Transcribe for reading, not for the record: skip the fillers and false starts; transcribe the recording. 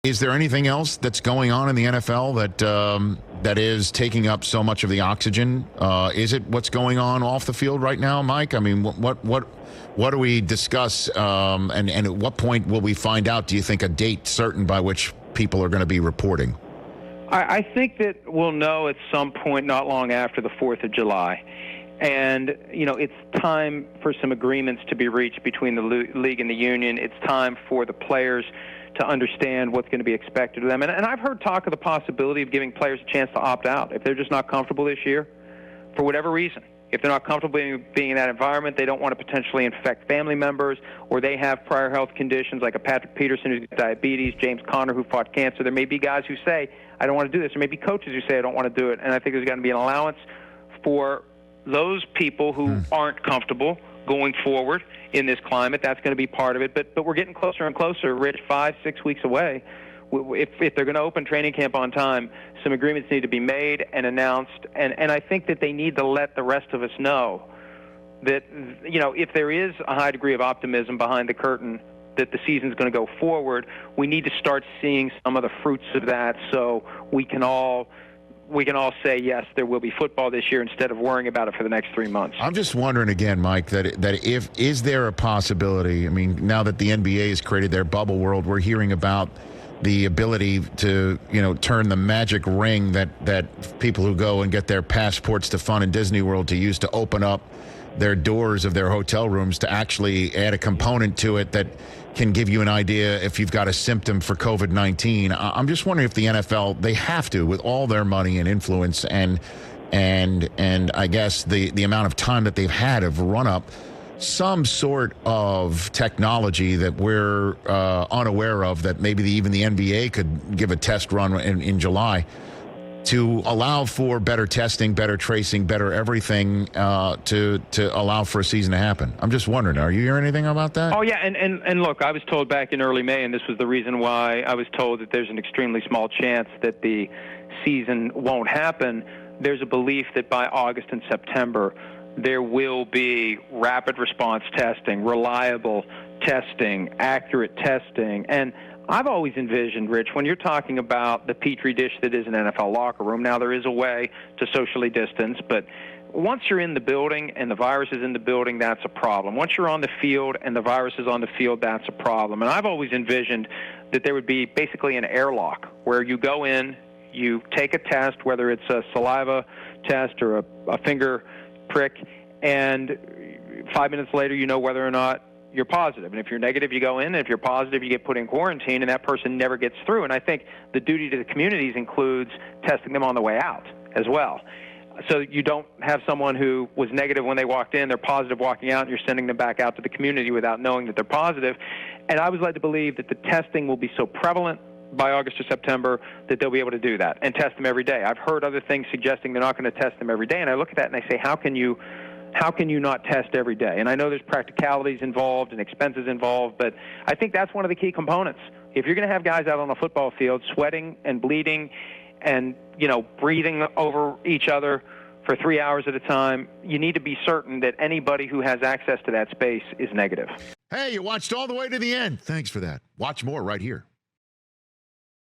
Is there anything else that's going on in the NFL that is taking up so much of the oxygen? Is it what's going on off the field right now, Mike? I mean, what do we discuss, and at what point will we find out, do you think, a date certain by which people are going to be reporting? I think that we'll know at some point not long after the 4th of July. And, it's time for some agreements to be reached between the league and the union. It's time for the players to understand what's going to be expected of them. And I've heard talk of the possibility of giving players a chance to opt out if they're just not comfortable this year for whatever reason. If they're not comfortable being in that environment, they don't want to potentially infect family members, or they have prior health conditions like a Patrick Peterson who's got diabetes, James Conner who fought cancer. There may be guys who say, I don't want to do this. There may be coaches who say, I don't want to do it. And I think there's going to be an allowance for those people who aren't comfortable going forward in this climate. That's going to be part of it. But we're getting closer and closer, Rich, 5-6 weeks away. If they're going to open training camp on time, some agreements need to be made and announced. And I think that they need to let the rest of us know that, if there is a high degree of optimism behind the curtain that the season's going to go forward, we need to start seeing some of the fruits of that so we can all say, yes, there will be football this year instead of worrying about it for the next 3 months. I'm just wondering again, Mike, is there a possibility, I mean, now that the NBA has created their bubble world, we're hearing about the ability to, turn the magic ring that people who go and get their passports to fun in Disney World to use to open up their doors of their hotel rooms, to actually add a component to it that can give you an idea if you've got a symptom for COVID-19. I'm just wondering if the NFL, they have to, with all their money and influence and I guess the amount of time that they've had of run up, some sort of technology that we're unaware of, that maybe even the NBA could give a test run in July, to allow for better testing, better tracing, better everything, to allow for a season to happen. I'm just wondering, are you hearing anything about that? Oh, yeah, and look, I was told back in early May, and this was the reason why I was told that there's an extremely small chance that the season won't happen. There's a belief that by August and September, there will be rapid response testing, reliable testing, accurate testing. And I've always envisioned, Rich, when you're talking about the petri dish that is an NFL locker room, now there is a way to socially distance, but once you're in the building and the virus is in the building, that's a problem. Once you're on the field and the virus is on the field, that's a problem. And I've always envisioned that there would be basically an airlock where you go in, you take a test, whether it's a saliva test or a finger prick, and 5 minutes later you know whether or not you're positive. And if you're negative, you go in. And if you're positive, you get put in quarantine, and that person never gets through. And I think the duty to the communities includes testing them on the way out as well. So you don't have someone who was negative when they walked in, they're positive walking out, and you're sending them back out to the community without knowing that they're positive. And I was led to believe that the testing will be so prevalent by August or September that they'll be able to do that and test them every day. I've heard other things suggesting they're not going to test them every day, and I look at that and I say, how can you not test every day? And I know there's practicalities involved and expenses involved, but I think that's one of the key components. If you're going to have guys out on a football field sweating and bleeding and, breathing over each other for 3 hours at a time, you need to be certain that anybody who has access to that space is negative. Hey, you watched all the way to the end. Thanks for that. Watch more right here.